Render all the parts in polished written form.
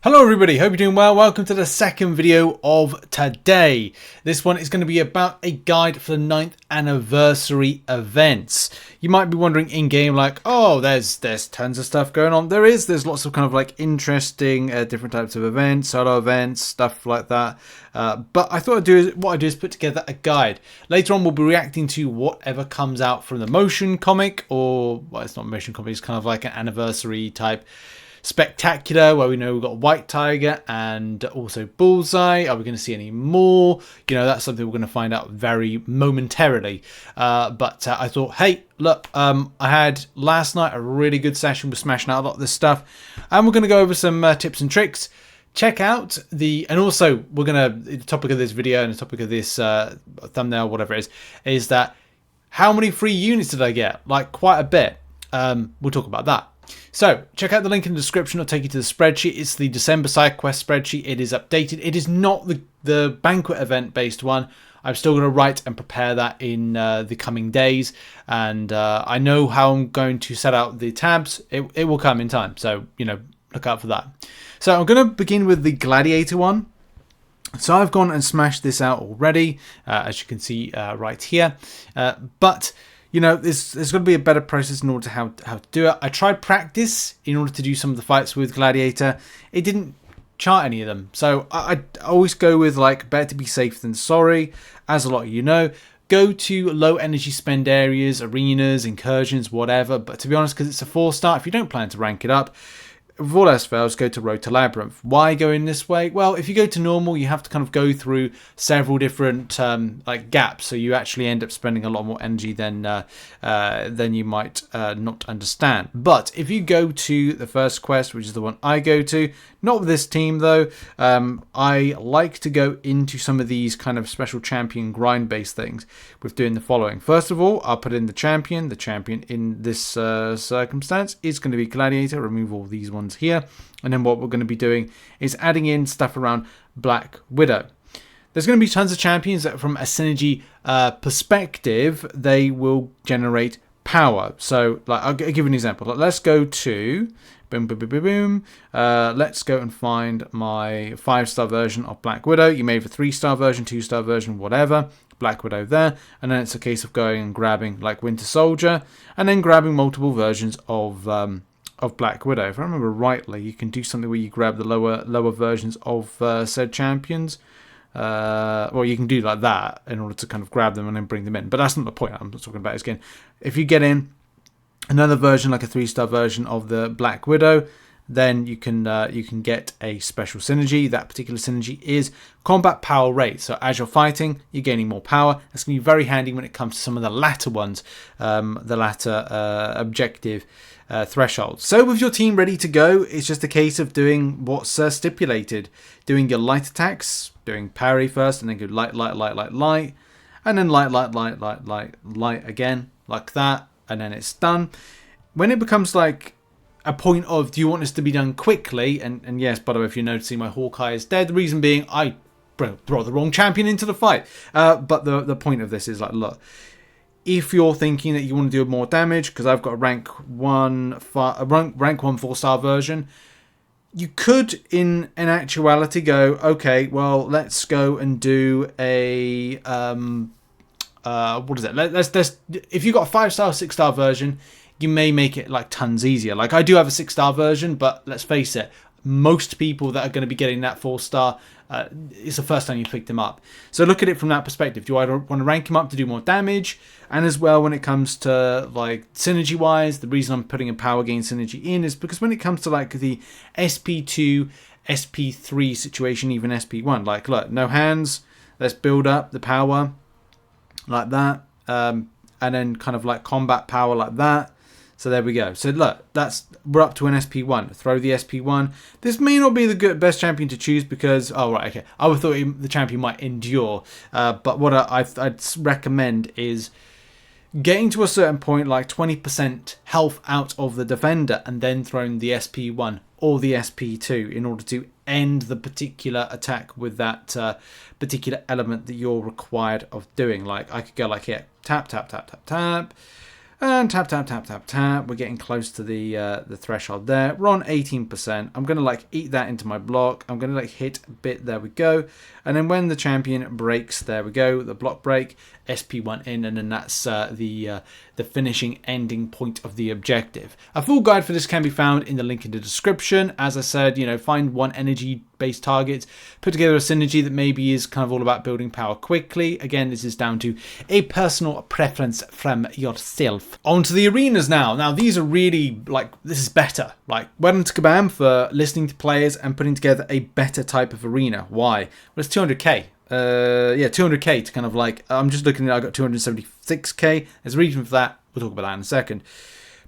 Hello everybody, hope you're doing well. Welcome to the second video of today. This one is going to be about a guide for the 9th anniversary events. You might be wondering in game like, oh, there's tons of stuff going on. There's lots of kind of like interesting different types of events, solo events, stuff like that. But I thought what I'd do is put together a guide. Later on we'll be reacting to whatever comes out from the motion comic, or well, it's not a motion comic, it's kind of like an anniversary type spectacular where we know we've got White Tiger and also Bullseye. Are we going to see any more? You know, that's something we're going to find out very momentarily. But I thought, hey, look, I had last night a really good session with smashing out a lot of this stuff, and we're going to go over some tips and tricks. Check out and also we're going to, the topic of this video and the topic of this thumbnail, whatever it is that how many free units did I get? Like quite a bit. We'll talk about that. So check out the link in the description. It'll take you to the spreadsheet. It's the December side quest spreadsheet. It is updated. It is not the Banquet Event based one. I'm still going to write and prepare that in the coming days, and I know how I'm going to set out the tabs. It will come in time, so you know, look out for that. So I'm going to begin with the Gladiator one. So I've gone and smashed this out already, as you can see right here, but you know, there's got to be a better process in order to how to do it. I tried practice in order to do some of the fights with Gladiator. It didn't chart any of them. So I always go with like better to be safe than sorry, as a lot of you know. Go to low energy spend areas, arenas, incursions, whatever. But to be honest, because it's a 4-star, if you don't plan to rank it up, if all else fails, go to Road to Labyrinth. Why go in this way? Well, if you go to normal, you have to kind of go through several different like gaps, so you actually end up spending a lot more energy than you might not understand. But if you go to the first quest, which is the one I go to, not with this team though, I like to go into some of these kind of special champion grind-based things with doing the following. First of all, I'll put in the champion. The champion in this circumstance is going to be Gladiator. Remove all these ones here, and then what we're going to be doing is adding in stuff around Black Widow. There's going to be tons of champions that from a synergy perspective, they will generate power. So like I'll give you an example. Like, let's go to let's go and find my 5-star version of Black Widow. You may have a 3-star version, 2-star version, whatever. Black Widow there, and then it's a case of going and grabbing like Winter Soldier, and then grabbing multiple versions of Black Widow. If I remember rightly, you can do something where you grab the lower versions of said champions. Well, you can do like that in order to kind of grab them and then bring them in. But that's not the point I'm talking about. Is again, if you get in another version, like a 3-star version of the Black Widow, then you can get a special synergy. That particular synergy is combat power rate. So as you're fighting, you're gaining more power. That's going to be very handy when it comes to some of the latter ones, the latter objective thresholds. So with your team ready to go, it's just a case of doing what's stipulated. Doing your light attacks, doing parry first, and then go light, and then light again, like that, and then it's done. When it becomes like a point of, do you want this to be done quickly? And yes, by the way, if you're noticing, my Hawkeye is dead. The reason being, I brought the wrong champion into the fight. But the point of this is like, look, if you're thinking that you want to do more damage, because I've got a rank 1 4-star version, you could in actuality go, okay, well, let's go and do a what is it? Let's if you've got a 5-star, 6-star version, you may make it like tons easier. Like I do have a 6-star version, but let's face it, most people that are going to be getting that 4-star, it's the first time you picked them up. So look at it from that perspective. Do I want to rank him up to do more damage? And as well, when it comes to like synergy wise, the reason I'm putting a power gain synergy in is because when it comes to like the SP2, SP3 situation, even SP1, like look, no hands, let's build up the power like that, and then kind of like combat power like that. So there we go. So look, we're up to an SP1. Throw the SP1. This may not be the best champion to choose because, oh right, okay, I would thought the champion might endure. But what I'd recommend is getting to a certain point, like 20% health out of the defender, and then throwing the SP1 or the SP2 in order to end the particular attack with that particular element that you're required of doing. Like I could go like here, tap, tap, tap, tap, tap. And tap, tap, tap, tap, tap. We're getting close to the threshold there. We're on 18%. I'm going to like eat that into my block. I'm going to like hit a bit. There we go. And then when the champion breaks, there we go. The block break, SP1 in, and then that's the finishing ending point of the objective. A full guide for this can be found in the link in the description. As I said, you know, find one energy based target, put together a synergy that maybe is kind of all about building power quickly. Again, this is down to a personal preference from yourself. On to the arenas now. Now these are really like, this is better. Like, well done to Kabam for listening to players and putting together a better type of arena. Why? Well, it's 200k. Yeah, 200k to kind of like, I'm just looking at, I got 276k. There's a reason for that. We'll talk about that in a second.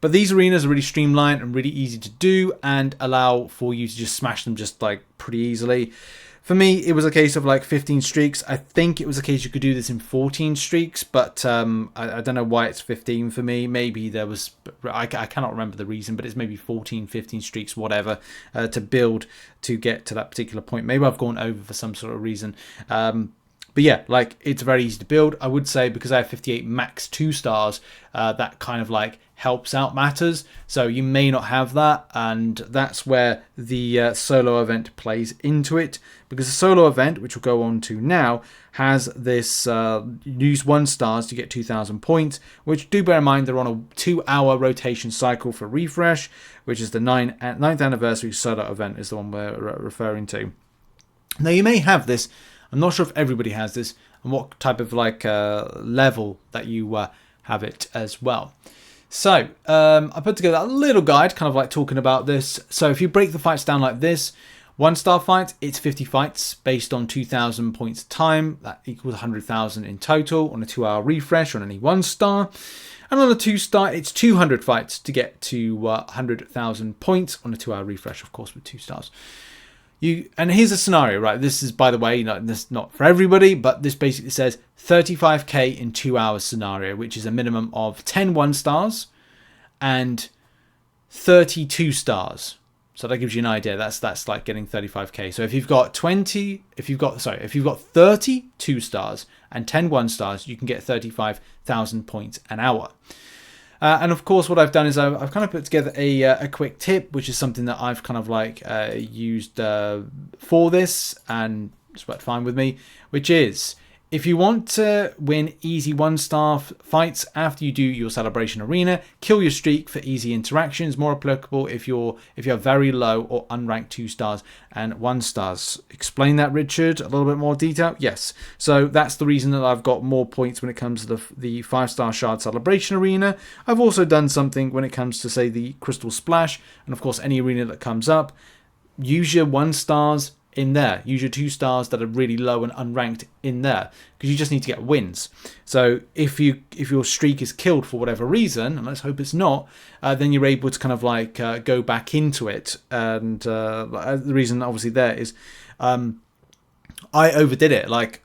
But these arenas are really streamlined and really easy to do and allow for you to just smash them just like pretty easily. For me, it was a case of like 15 streaks. I think it was a case you could do this in 14 streaks, but I don't know why it's 15 for me. Maybe there was, I cannot remember the reason, but it's maybe 14, 15 streaks, whatever, to build to get to that particular point. Maybe I've gone over for some sort of reason. But yeah, like, it's very easy to build. I would say because I have 58 max 2 stars, that kind of like helps out matters. So you may not have that, and that's where the solo event plays into it, because the solo event, which we'll go on to now, has this use 1 stars to get 2,000 points, which, do bear in mind, they're on a 2-hour rotation cycle for refresh, which is the 9th anniversary solo event is the one we're referring to. Now you may have this, I'm not sure if everybody has this, and what type of like level that you have it as well. So I put together a little guide kind of like talking about this. So if you break the fights down like this, 1-star fight, it's 50 fights based on 2,000 points time. That equals 100,000 in total on a 2-hour refresh on any 1-star. And on a 2-star, it's 200 fights to get to 100,000 points on a 2-hour refresh, of course, with 2 stars. And here's a scenario, right? This is, by the way, this is not for everybody, but this basically says 35k in 2 hours scenario, which is a minimum of 10 1-stars and 32 stars. So that gives you an idea. That's like getting 35k. So if you've got 30 2-stars and 10 1-stars, you can get 35,000 points an hour. And of course, what I've done is I've kind of put together a quick tip, which is something that I've kind of like used for this, and it's worked fine with me, which is, if you want to win easy 1-star fights after you do your celebration arena, kill your streak for easy interactions. More applicable if you're very low or unranked 2 stars and 1 stars. Explain that, Richard, a little bit more detail. Yes, so that's the reason that I've got more points when it comes to the 5-star shard celebration arena. I've also done something when it comes to, say, the crystal splash, and of course any arena that comes up. Use your 1 stars in there. Use your 2 stars that are really low and unranked in there, because you just need to get wins. So if your streak is killed for whatever reason, and let's hope it's not, then you're able to kind of like go back into it. And the reason obviously there is I overdid it. Like,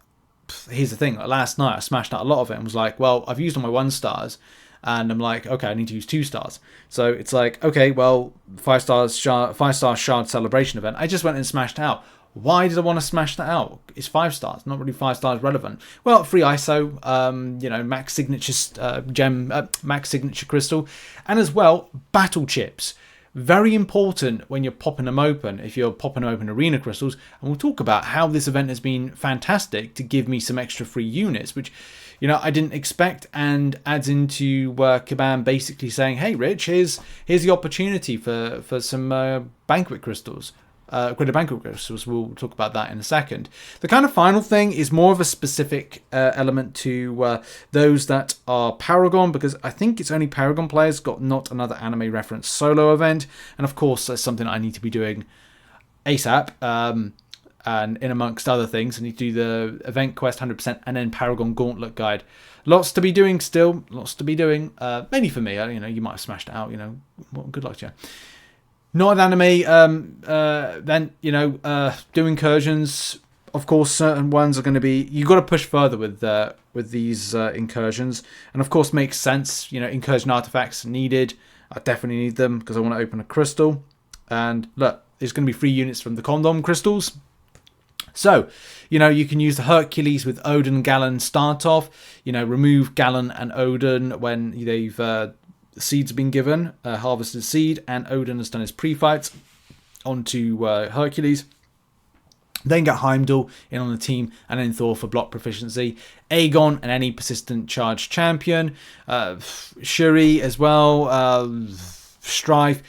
here's the thing, like, last night I smashed out a lot of it and was like, well, I've used all my 1 stars. And I'm like, okay, I need to use 2 stars. So it's like, okay, well, 5-star shard celebration event. I just went and smashed out. Why did I want to smash that out? It's 5 stars, not really 5 stars relevant. Well, free ISO, you know, max signature max signature crystal, and as well battle chips. Very important when you're popping them open, if you're popping open arena crystals. And we'll talk about how this event has been fantastic to give me some extra free units, which, you know, I didn't expect, and adds into Kabam basically saying, hey, Rich, here's the opportunity for some banquet crystals. Greater Banquet crystals. We'll talk about that in a second. The kind of final thing is more of a specific element to those that are Paragon, because I think it's only Paragon players got not another anime reference solo event, and of course that's something I need to be doing ASAP. And in amongst other things, I need to do the event quest 100% and then Paragon Gauntlet guide. Lots to be doing still. Lots to be doing. Mainly for me. You know, you might have smashed it out. You know, well, good luck to you. Not an anime then, you know, do incursions. Of course, certain ones are going to be, you've got to push further with these incursions. And of course, makes sense. You know, incursion artifacts needed. I definitely need them because I want to open a crystal. And look, there's going to be free units from the condom crystals. So, you know, you can use the Hercules with Odin and Galen start off. You know, remove Galen and Odin when they've seeds have been given, harvested seed, and Odin has done his pre-fights onto Hercules. Then get Heimdall in on the team, and then Thor for block proficiency. Aegon and any persistent charge champion. Shuri as well. Strife.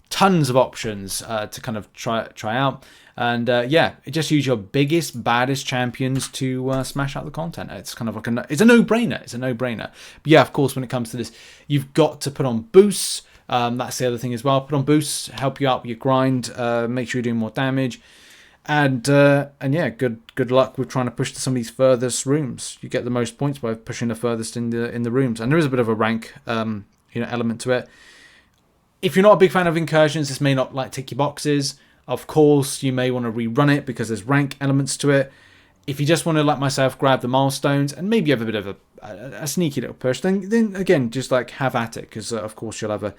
Tons of options to kind of try out. And yeah, just use your biggest, baddest champions to smash out the content. It's kind of like it's a no-brainer. It's a no-brainer. But yeah, of course, when it comes to this, you've got to put on boosts. That's the other thing as well. Put on boosts, help you out with your grind, make sure you're doing more damage. And yeah, good luck with trying to push to some of these furthest rooms. You get the most points by pushing the furthest in the rooms. And there is a bit of a rank element to it. If you're not a big fan of incursions, this may not tick your boxes. Of course, you may want to rerun it because there's rank elements to it. If you just want to, like myself, grab the milestones and maybe have a bit of a sneaky little push, then again, just have at it, because of course you'll have a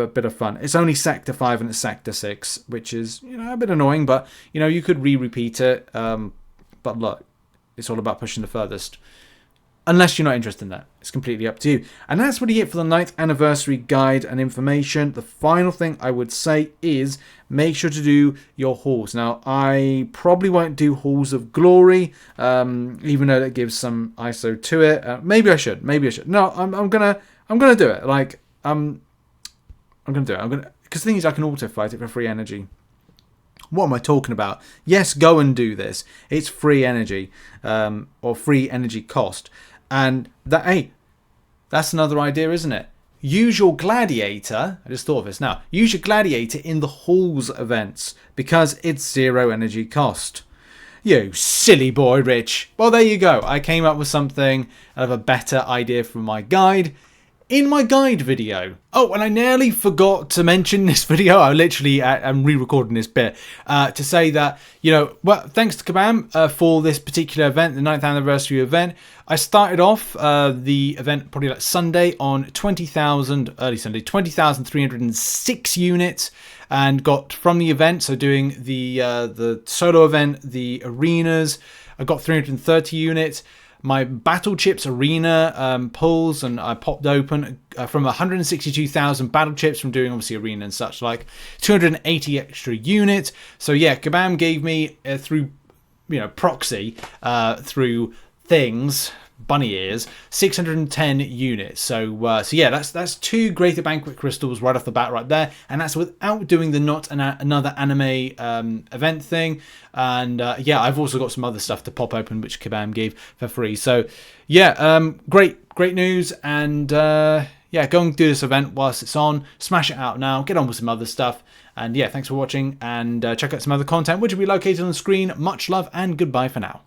bit of fun. It's only Sector 5 and it's Sector 6, which is a bit annoying, but you could repeat it. But look, it's all about pushing the furthest. Unless you're not interested in that. It's completely up to you. And that's really it for the 9th anniversary guide and information. The final thing I would say is make sure to do your hauls. Now, I probably won't do Halls of Glory, even though that gives some ISO to it. Maybe I should. No, I'm gonna do it. I'm gonna do it. Because the thing is, I can auto fight it for free energy. What am I talking about? Yes, go and do this. It's free energy, or free energy cost. And that's another idea, isn't it? Use your gladiator. I just thought of this now. Use your gladiator in the halls events because it's 0 energy cost. You silly boy, Rich. Well, there you go. I came up with something out of a better idea from my guide. In my guide video. Oh, and I nearly forgot to mention this video. I literally am re-recording this bit to say that, well, thanks to Kabam for this particular event, the 9th anniversary event. I started off the event probably Sunday on 20,306 units, and got from the event, so doing the solo event, the arenas, I got 330 units. My battle chips arena pulls, and I popped open from 162,000 battle chips from doing obviously arena and such, 280 extra units. So yeah, Kabam gave me through proxy through things, bunny ears, 610 units. So yeah, that's 2 greater banquet crystals right off the bat right there, and that's without doing the not another anime event thing. And yeah, I've also got some other stuff to pop open which Kabam gave for free. So yeah, great news. And yeah, go and do this event whilst it's on. Smash it out now. Get on with some other stuff. And yeah, thanks for watching, and check out some other content which will be located on the screen. Much love and goodbye for now.